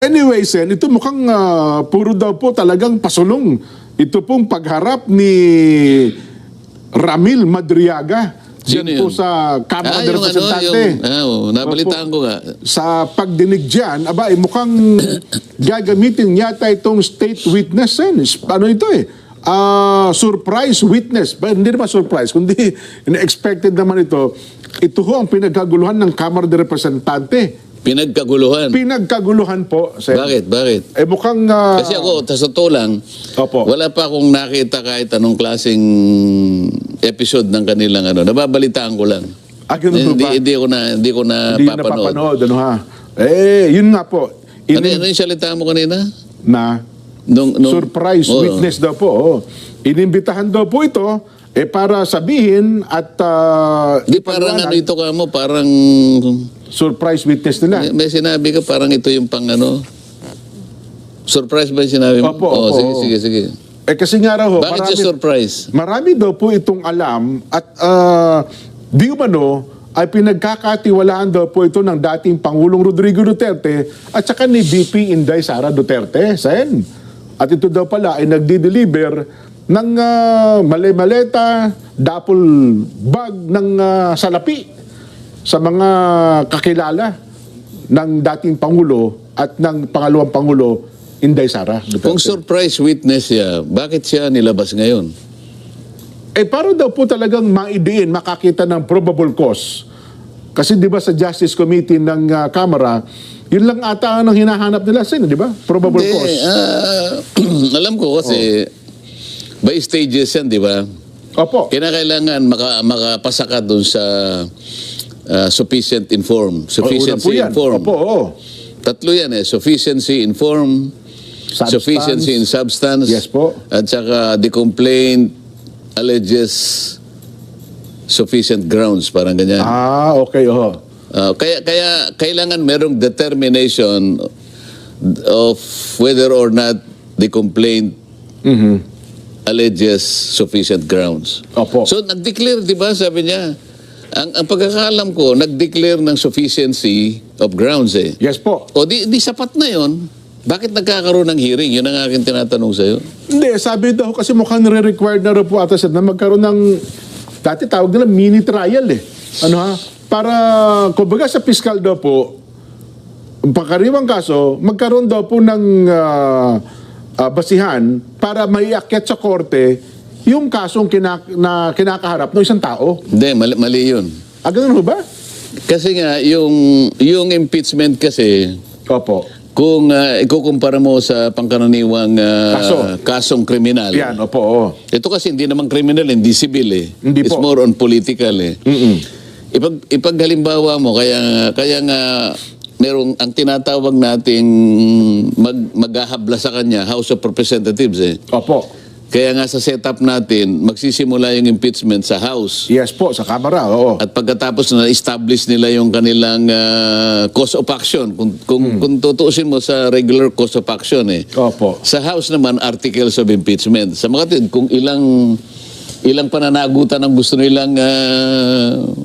Anyway, Sen, ito mukhang puro daw po talagang pasulong. Ito pong pagharap ni Ramil Madriaga Sino din po yun? sa Kamara de Representante. Nabalitaan ko nga. Sa pagdinig dyan, mukhang gagamitin yata itong state witness, Sen. Ano ito surprise witness. Hindi naman surprise, kundi expected naman ito. Ito ho ang pinagkaguluhan ng Kamara de Representante. Pinagkaguluhan. Pinagkaguluhan po, Sen. Bakit? Mukhang... Kasi ako, sa totoo lang, Opo. wala pa akong nakita kahit anong klaseng episode ng kanilang nababalitaan ko lang. Ganun ba? Hindi ko na Hindi papanood. napapanood, ha? Yun nga po. Ano yung salita mo kanina? Na surprise witness daw po. Inimbitahan daw po ito para sabihin at Di parang ito ka mo, parang surprise witness nila. may sinabi ka parang ito yung pang surprise ba yung sinabi mo? Opo. Sige. Kasi nga raw ho, Bakit yung surprise? marami daw po itong alam at di umano ay pinagkakatiwalaan daw po ito ng dating Pangulong Rodrigo Duterte at saka ni VP Inday Sara Duterte, Sen. At ito daw pala ay nagdi-deliver ng mali-maleta, dapol bag ng salapi sa mga kakilala ng dating Pangulo at ng pangalawang Pangulo, Inday Sara Duterte. Kung surprise witness siya, bakit siya nilabas ngayon? Para daw po talagang maidiin, makakita ng probable cause. Kasi di ba sa Justice Committee ng Kamara, yun lang ata ang hinahanap nila, Sen, di ba? Probable cause. Alam ko kasi, by stages yan, di ba? Opo. Kinakailangan makapasa ka dun sa sufficient inform. Una po Sufficiency yan. inform. Opo, oo. Tatlo yan Sufficiency inform, Substance. sufficiency in substance, Yes po. at saka the complaint alleges sufficient grounds, parang ganyan. Okay, oo. Kaya kailangan merong determination of whether or not the complaint alleges sufficient grounds. Opo. So nag-declare, di ba, sabi niya, ang pagkakaalam ko, nag-declare ng sufficiency of grounds Yes po. O di sapat na yon. Bakit nagkakaroon ng hearing? Yun ang aking tinatanong sa'yo. Hindi, sabi daw kasi mukhang nire-required na rin po ata na magkaroon ng, dati tawag nila mini trial para, kumbaga sa fiscal daw po, pagkariwang kaso, magkaroon daw po ng basihan para maiakyat sa korte yung kasong kinakaharap ng isang tao. Hindi, mali yun. Ganun ho ba? Kasi nga, yung impeachment kasi, Opo. kung ikukumpara mo sa pangkaraniwang kasong kriminal, Yan, opo. Oo. ito kasi hindi naman kriminal, hindi civil Hindi It's po. more on political Ipaghalimbawa mo, kaya nga merong ang tinatawag nating maghahabla sa kanya, House of Representatives Opo. Kaya nga sa setup natin, magsisimula yung impeachment sa House. Yes po, sa Kamara, oo. At pagkatapos na establish nila yung kanilang cause of action, kung tutuusin mo sa regular cause of action Opo. Sa House naman, articles of impeachment. Sa mga tid, kung ilang pananagutan ang gusto nilang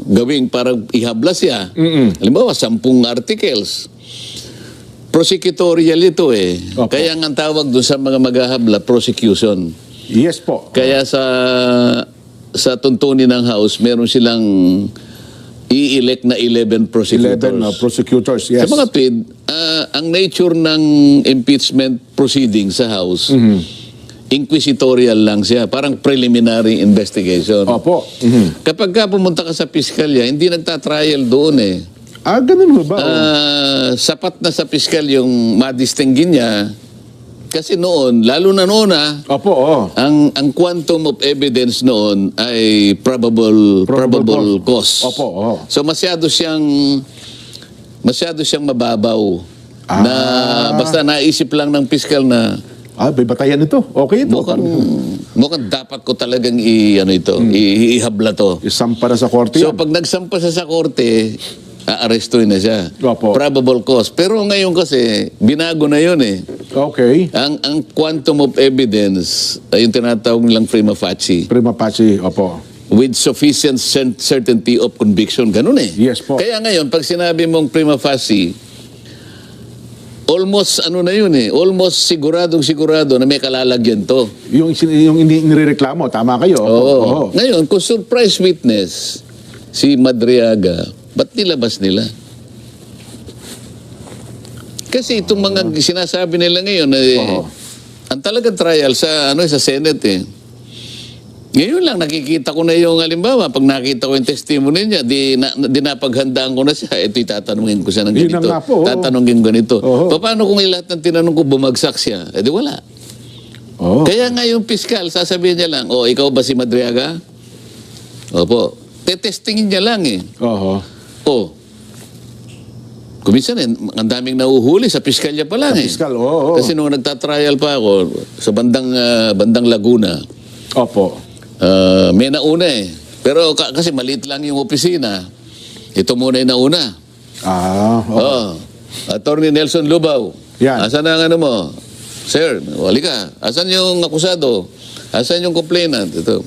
gawing para ihabla siya. Halimbawa, 10 articles. Prosecutorial ito Opo. Kaya nga ang tawag doon sa mga maghahabla, prosecution. Yes po. Kaya sa tuntunin ng House, meron silang i-elect na 11 prosecutors. 11 prosecutors, yes. Sa mga tweed, ang nature ng impeachment proceeding sa House, inquisitorial lang siya, parang preliminary investigation. Opo. Kapag ka pumunta ka sa piskalya, hindi nagtatrial doon Ganun ho ba? Sapat na sa piskal yung madistinggin niya. Kasi noon, lalo na noon Opo, oo. ang quantum of evidence noon ay probable cause. Opo, oo. So masyado siyang mababaw. Na basta naisip lang ng piskal na May batayan ito. Okay ito. mukhang dapat ko talagang ihabla to. Isampa na sa korte So yan. pag nagsampa siya sa korte, aarestuin na siya. Opo. Probable cause. Pero ngayon kasi, binago na yun Okay. Ang quantum of evidence, ay yung tinatawag nilang prima facie, Prima facie, opo. with sufficient certainty of conviction. Ganun Yes po. Kaya ngayon, pag sinabi mong prima facie, almost ano na yun eh, almost sigurado na may kalalagyan to. Yung inireklamo, tama kayo. Oo. Ngayon, kung surprise witness si Madriaga, ba't nilabas nila? Kasi itong mga sinasabi nila ngayon, ang talagang trial sa sa Senate eh. Ngayon lang nakikita ko na yung halimbawa, pag nakita ko yung testimony niya, di napaghandaan ko na siya, ito tatanungin ko siya ng Yun ganito. na nga po, Tatanungin ko ganito. Oo. Paano kung lahat ng tinanong ko bumagsak siya? Eh di wala. Oo. Kaya nga yung piskal, sasabihin niya lang, ikaw ba si Madriaga? Opo. Tetestingin niya lang eh. Oo. Kuminsan ang daming nahuhuli sa piskalya pa lang eh. Piskal, oo. Kasi nung nagtatrial pa ako sa bandang Laguna, Opo. may nauna eh. Pero kasi maliit lang yung opisina. Ito muna yung nauna. Oo. Attorney Nelson Lubaw. Yan. Asan ang ano mo? Sir, wali ka. Asan yung akusado? Asan yung complainant? Ito.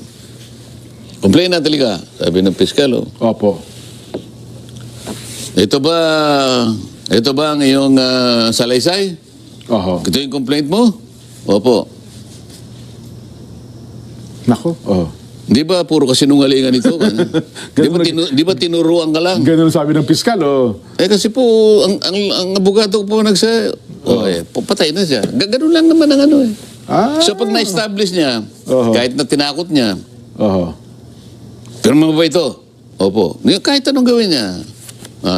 Complainant, halika. Sabi ng piskal. Opo. Ito ba ang iyong salaysay? Oo. Ito yung complaint mo? Opo. Nako. Oo. Di ba puro kasinungalingan ito? Di ba tinuruan ka lang? Ganun sabi ng piskal, Kasi po, ang abogado ko po patay na siya. Ganun lang naman ang ano eh. So pag na-establish niya, kahit na tinakot niya, pero mo ba ito? Opo. Kahit anong gawin niya.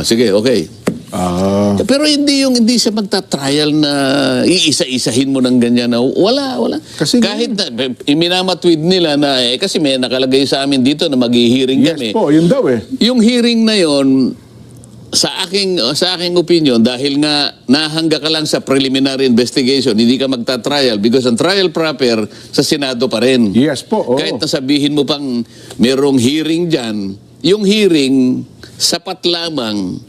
Sige, okay. Pero hindi siya magta-trial na iisa-isahin mo ng ganyan na wala. Kasi kahit na minamatweed nila na kasi may nakalagay sa amin dito na mag-hearing yes kami. po, yun daw eh. Yung hearing na yon sa aking opinion dahil nga nahangga ka lang sa preliminary investigation, hindi ka magta-trial because ang trial proper sa Senado pa rin. Yes po, oo. Kahit nasabihin mo pang merong hearing dyan, yung hearing sapat lamang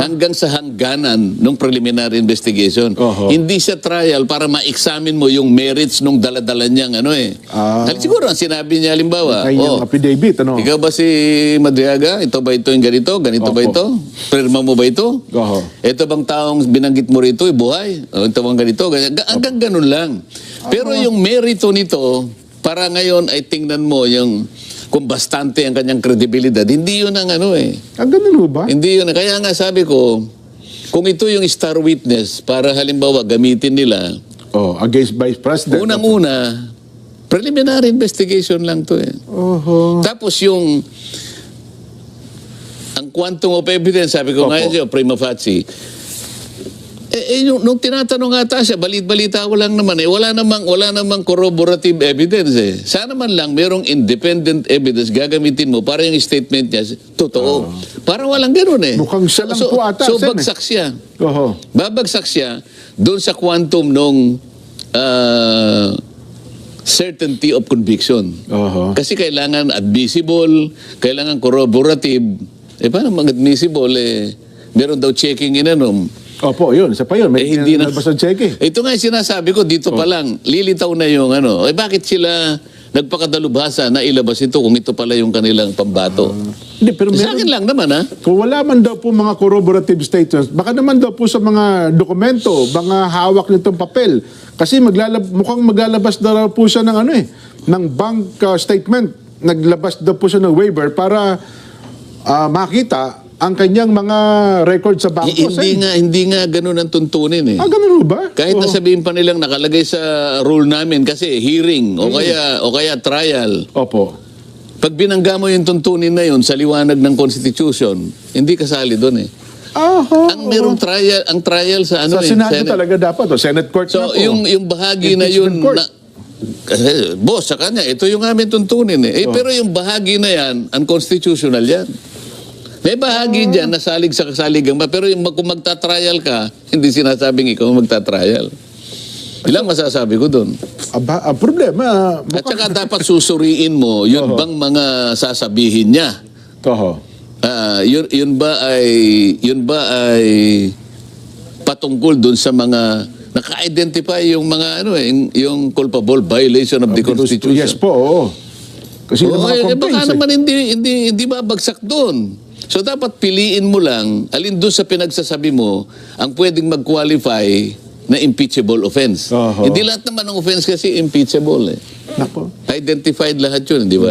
hanggang sa hangganan ng preliminary investigation. Hindi siya trial para ma-examine mo yung merits nung daladala niyang siguro ang sinabi niya halimbawa, Kanyang affidavit, ikaw ba si Madriaga? Ito ba ito yung ganito? Ganito ba ito? Pirma mo ba ito? Ito bang taong binanggit mo rito, buhay? Ito bang ganito? Hanggang ganun lang. Pero yung merito nito, para ngayon ay tingnan mo yung kung bastante ang kanyang kredibilidad. Hindi yun ang ganun ho ba? Hindi yun. Kaya nga sabi ko, kung ito yung star witness, para halimbawa gamitin nila, against Vice President. unang-una, preliminary investigation lang to eh. Tapos ang quantum of evidence, sabi ko ngayon siya, prima facie, nung tinatanong ata siya, balit-balita ko lang naman wala namang corroborative evidence eh. Sana man lang merong independent evidence gagamitin mo para yung statement niya totoo. Parang walang ganoon eh. Mukhang siya lang po ata. So bagsak siya. Babagsak siya doon sa quantum nung certainty of conviction. Kasi kailangan admissible, kailangan corroborative. Paano mag-admissible meron daw checking Opo, yun. Isa pa yun. May hindi na nalabas ng cheque. Ito nga yung sinasabi ko, dito pa lang, lilitaw na yung bakit sila nagpakadalubhasa na ilabas ito kung ito pala yung kanilang pambato? Hindi, pero sa akin lang naman, Kung wala man daw po mga corroborative statements, baka naman daw po sa mga dokumento, mga hawak nitong papel. Kasi mukhang maglalabas daw po siya ng ng bank statement. Naglabas daw po siya ng waiver para makita ang kanyang mga record sa bangko. Hindi nga ganun ang tuntunin eh. Ganun ba? Kahit na sabihin pa nilang nakalagay sa rule namin kasi hearing o kaya trial. Opo. Pag binangga mo yung tuntunin na yun sa liwanag ng Constitution, hindi kasali doon eh. Ang merong trial, ang trial sa Sa Senado talaga dapat, Senate Court na So, po. yung bahagi na yun, kasi, boss, sa kanya, ito yung aming tuntunin eh. Pero yung bahagi na yan, unconstitutional yan. May bahagi dyan na salig sa kasaligang pero kung magta-trial ka, hindi sinasabing ikaw magta-trial. Ilang masasabi ko doon? Ang problema... At saka dapat susuriin mo, yun bang mga sasabihin niya? Yun ba ay patungkol doon sa mga naka-identify yung mga yung culpable violation of the Constitution? Yes po, oo. Kasi yung mga complaints baka naman hindi babagsak doon. So dapat piliin mo lang alin doon sa pinagsasabi mo ang pwedeng mag-qualify na impeachable offense. Oho. Hindi lahat naman ng offense kasi impeachable. Nako. Identified lahat yun, di ba?